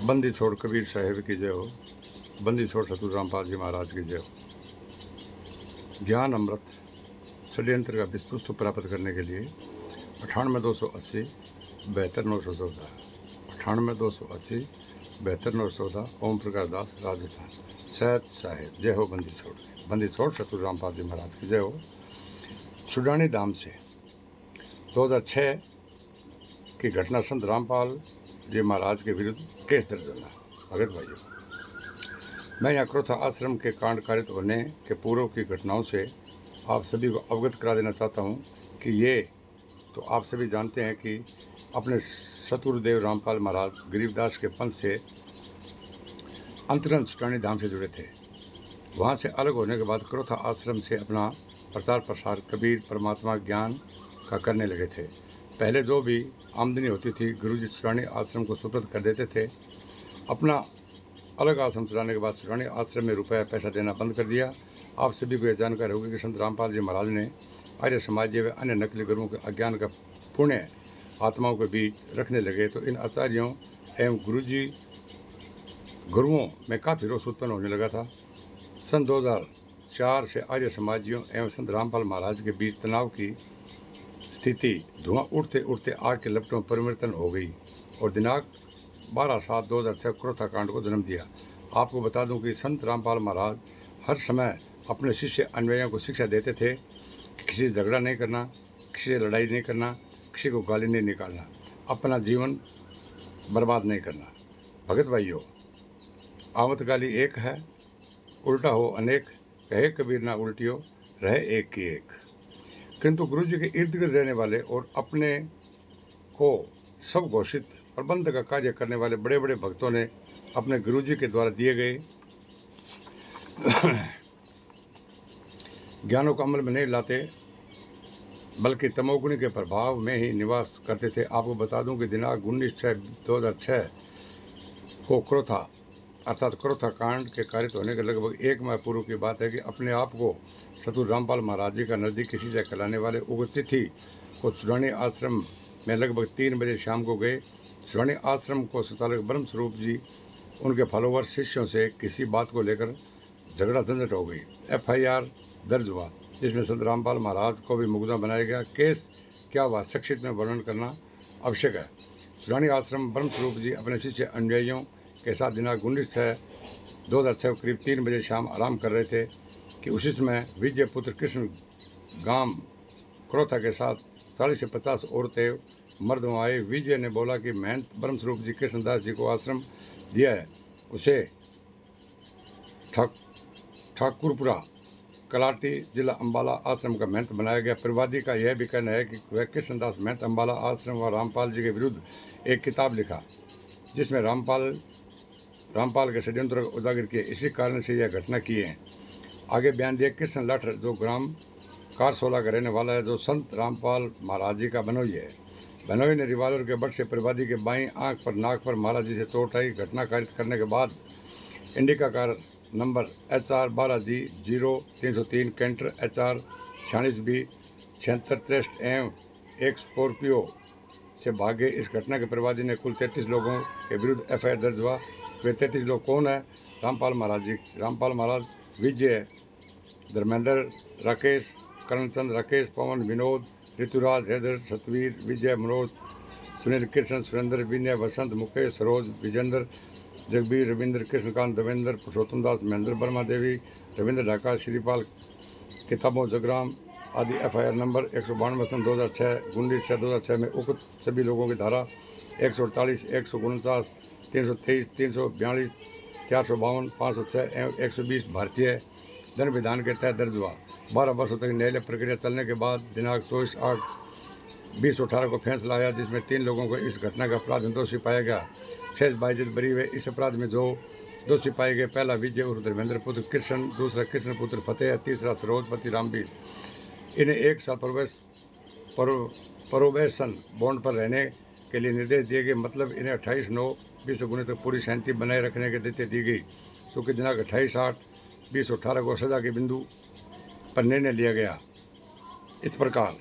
बंदी छोड़ कबीर साहेब की जय हो, बंदी छोड़ सतगुरु रामपाल जी महाराज की जय हो। ज्ञान अमृत षड्यंत्र का विस्पुष्ट प्राप्त करने के लिए 98 280 72 914 98 280 72 914 ओम प्रकाश दास राजस्थान सैयद साहेब जय हो। बंदी छोड़ सतगुरु रामपाल जी महाराज की जय हो। सुडानी धाम से 2006 की घटना संत रामपाल जी महाराज के विरुद्ध केस दर्ज होना। भगत भाइयों, मैं यहाँ क्रोथा आश्रम के कांड कारित होने के पूर्व की घटनाओं से आप सभी को अवगत करा देना चाहता हूँ कि ये तो आप सभी जानते हैं कि अपने सतगुरुदेव रामपाल महाराज गरीबदास के पंथ से अंतरंग सुटानी धाम से जुड़े थे। वहाँ से अलग होने के बाद क्रोथा आश्रम से अपना प्रचार प्रसार कबीर परमात्मा ज्ञान का करने लगे थे। पहले जो भी आमदनी होती थी गुरुजी सुटानी आश्रम को सुपुर्द कर देते थे। अपना अलग आश्रम चलाने के बाद सुटानी आश्रम में रुपया पैसा देना बंद कर दिया। आप सभी को यह जानकारी होगी कि संत रामपाल जी महाराज ने आर्य समाजी व अन्य नकली गुरुओं के अज्ञान का पुण्य आत्माओं के बीच रखने लगे तो इन आचार्यों एवं गुरुओं में काफ़ी रोष उत्पन्न होने लगा था। सन 2004 से आर्य समाजियों एवं संत रामपाल महाराज के बीच तनाव की स्थिति धुआं उड़ते उड़ते आग के लपटों में परिवर्तन हो गई और दिनांक 12/7/2006 क्रोथा कांड को जन्म दिया। आपको बता दूं कि संत रामपाल महाराज हर समय अपने शिष्य अन्वयों को शिक्षा देते थे कि किसी से झगड़ा नहीं करना, किसी से लड़ाई नहीं करना, किसी को गाली नहीं निकालना, अपना जीवन बर्बाद नहीं करना। भगत भाइयों, आवत गाली एक है, उल्टा हो अनेक, कहे कबीर ना उल्टियो, रहे एक की एक। किंतु गुरु जी के इर्द गिर्द रहने वाले और अपने को सब घोषित प्रबंध का कार्य करने वाले बड़े बड़े भक्तों ने अपने गुरु जी के द्वारा दिए गए ज्ञानों को अमल में नहीं लाते बल्कि तमोगुणी के प्रभाव में ही निवास करते थे। आपको बता दूं कि दिनांक 19/6/2006 को क्रोथा अर्थात क्रोथा कांड के कारित होने के लगभग एक माह पूर्व की बात है कि अपने आप को सतगुरु रामपाल महाराज जी का नज़दीक किसी से कहलाने वाले उक्त तिथि को सुडानी आश्रम में लगभग 3 बजे शाम को गए। सुडानी आश्रम को संचालक ब्रह्म स्वरूप जी उनके फॉलोवर शिष्यों से किसी बात को लेकर झगड़ा झंझट हो गई। FIR दर्ज हुआ जिसमें संत रामपाल महाराज को भी मुकदमा बनाया गया। केस क्या हुआ संक्षिप्त में वर्णन करना आवश्यक है। सुडानी आश्रम ब्रह्म स्वरूप जी अपने शिष्य अनुयायियों के साथ दिनांक 19/6/2006 करीब 3 बजे शाम आराम कर रहे थे कि उसी समय विजय पुत्र कृष्ण गांव क्रोथा के साथ 40 से 50 औरतें मर्द आए। विजय ने बोला कि महंत ब्रह्मस्वरूप जी कृष्णदास जी को आश्रम दिया है, उसे ठाकुरपुरा कलाटी जिला अम्बाला आश्रम का महंत बनाया गया। परिवादी का यह भी कहना है कि वह कृष्णदास महंत अम्बाला आश्रम व रामपाल जी के विरुद्ध एक किताब लिखा जिसमें रामपाल के षड्यंत्र को उजागर किए। इसी कारण से यह घटना की है। आगे बयान दिया कृष्ण लाठर जो ग्राम कारसोला का रहने वाला है, जो संत रामपाल महाराज जी का बनोई है। बनोई ने रिवाल्वर के बट से परिवादी के बाईं आंख पर नाक पर महाराज जी से चोट आई। घटना कारित करने के बाद Indica car number HR 12G0303 Canter HR 46B 7663 एवं एक स्कॉर्पियो से भागे। इस घटना के परिवादी ने कुल 33 लोगों के विरुद्ध FIR दर्ज हुआ। वे 33 लोग कौन है? रामपाल महाराज जी, रामपाल महाराज, विजय, धर्मेंद्र, राकेश, करणचंद, राकेश, पवन, विनोद, ऋतुराज, हैदर, सतवीर, विजय, मनोज, सुनील, कृष्ण, सुरेंद्र, विनय, वसंत, मुकेश, सरोज, विजेंद्र, जगबीर, रविंद्र, कृष्णकांत, देवेंद्र, पुरुषोत्तम दास, महेंद्र, वर्मा देवी, रविंद्र ढाका, श्रीपाल, किताबों जगराम आदि FIR नंबर 192 सन 2006 19/6/2006 में उक्त सभी लोगों की धारा 148, 149, 323, 342, 452, 506 एवं 120 भारतीय दंड विधान के तहत दर्ज हुआ। 12 वर्षों तक न्यायालय प्रक्रिया चलने के बाद दिनांक 24/8/2018 को फैसला आया जिसमें 3 लोगों को इस घटना का अपराध में दोषी पाया गया। शेष बाइज्जत बरी हुए। इस अपराध में जो दोषी पाए गए, पहला विजय उर्फ धर्मेंद्र पुत्र कृष्ण, दूसरा कृष्ण पुत्र फतेह, तीसरा सरोजपति रामवीर। इन्हें 1 साल प्रोबेशन बॉन्ड पर रहने के लिए निर्देश दिए गए। मतलब इन्हें 28/9/2019 तक पूरी शांति बनाए रखने के देते दी गई। चूँकि दिनांक 28/8/2018 को सजा के बिंदु पर निर्णय लिया गया। इस प्रकार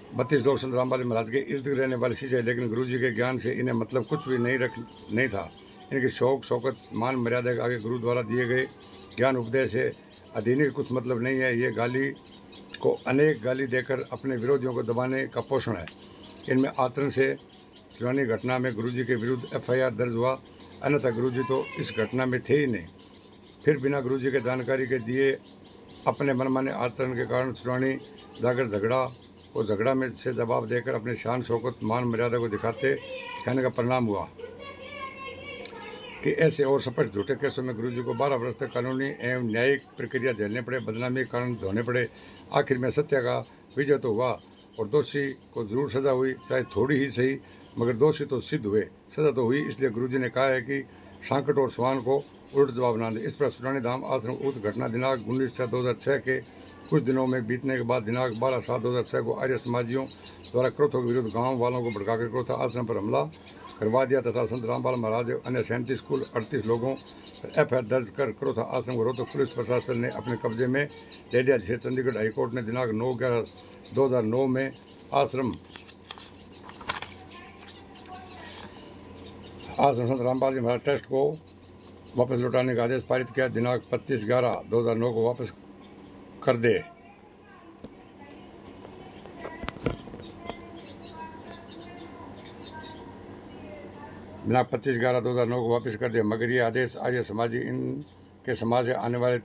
32 लोग संत रामपाल जी महाराज के इर्द गिर्द रहने वाले शिष्य है, लेकिन गुरु जी के ज्ञान से इन्हें मतलब कुछ भी नहीं था। इनकी शौक शौकत मान मर्यादा के आगे गुरु द्वारा दिए गए ज्ञान उपदेश है। अधीन का कुछ मतलब नहीं है। ये गाली को अनेक गाली देकर अपने विरोधियों को दबाने का पोषण है। इनमें आचरण से पुरानी घटना में गुरुजी के विरुद्ध FIR दर्ज हुआ, अन्यथा गुरुजी तो इस घटना में थे ही नहीं। फिर बिना गुरुजी के जानकारी के दिए अपने मनमाने आचरण के कारण चुरानी जाकर झगड़ा में से जवाब देकर अपने शान शौकत मान मर्यादा को दिखाने का परिणाम हुआ कि ऐसे और स्पष्ट झूठे केसों में गुरुजी को 12 वर्ष तक कानूनी एवं न्यायिक प्रक्रिया झेलने पड़े, बदनामी के कारण धोने पड़े। आखिर में सत्य का विजय तो हुआ और दोषी को जरूर सजा हुई, चाहे थोड़ी ही सही, मगर दोषी तो सिद्ध हुए, सजा तो हुई। इसलिए गुरुजी ने कहा है कि सांकट और स्वान को उल्ट जवाब ना दे। इस पर सुरानी धाम आश्रम उक्त घटना दिनांक 19/6/2006 के कुछ दिनों में बीतने के बाद दिनांक 12/7/2006 को आर्य समाजियों द्वारा क्रोथों के विरुद्ध गांव वालों को भड़काकर क्रोथा आश्रम पर हमला करवा दिया तथा संत रामपाल महाराज अन्य 37 कुल 38 लोगों पर FIR दर्ज कर क्रोथा आश्रम को रोहतक पुलिस प्रशासन ने अपने कब्जे में ले लिया, जिसे चंडीगढ़ हाईकोर्ट ने दिनांक 9/11/2009 में आश्रम संत रामपाल जी महाराज ट्रस्ट को वापस लौटाने का आदेश पारित किया। दिनांक 25/11/2009 को वापस कर दे। दिनांक 25/11/2009 को वापस कर दिया, मगर ये आदेश आर्य समाजी इनके समाज से आने वाले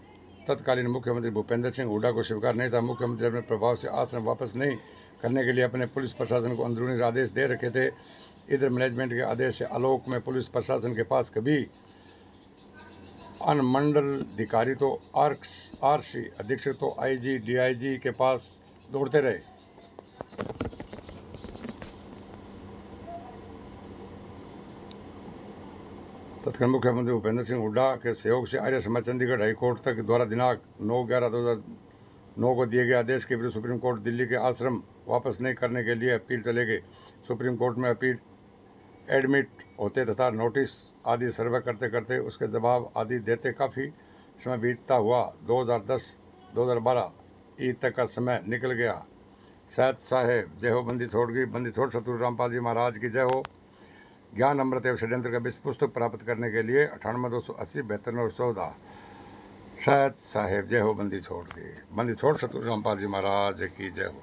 तत्कालीन मुख्यमंत्री भूपेंद्र सिंह हुड्डा को स्वीकार नहीं था। मुख्यमंत्री अपने प्रभाव से आश्रम वापस नहीं करने के लिए अपने पुलिस प्रशासन को अंदरूनी आदेश दे रखे थे। इधर मैनेजमेंट के आदेश से आलोक में पुलिस प्रशासन के पास कभी अनुमंडलाधिकारी तो RC अधीक्षक तो IG DIG के पास दौड़ते रहे। तत्कालीन मुख्यमंत्री भूपेंद्र सिंह हुड्डा के सहयोग से आर्य समाज चंडीगढ़ हाईकोर्ट तक द्वारा दिनांक 9/11/2009 को दिए गए आदेश के विरुद्ध सुप्रीम कोर्ट दिल्ली के आश्रम वापस नहीं करने के लिए अपील चले गए। सुप्रीम कोर्ट में अपील एडमिट होते तथा नोटिस आदि सर्वे करते करते उसके जवाब आदि देते काफ़ी समय बीतता हुआ 2010-2012 ईद तक का समय निकल गया। शायद साहेब जय हो, बंदी छोड़ गई, बंदी छोड़ सतगुरु रामपाल जी महाराज की जय हो। ज्ञान अमृत एवं षड्यंत्र का विश्व पुस्तक प्राप्त करने के लिए 98-280-72-14। शायद साहेब जय हो, बंदी छोड़ गई, बंदी छोड़ सतगुरु रामपाल जी महाराज की जय हो।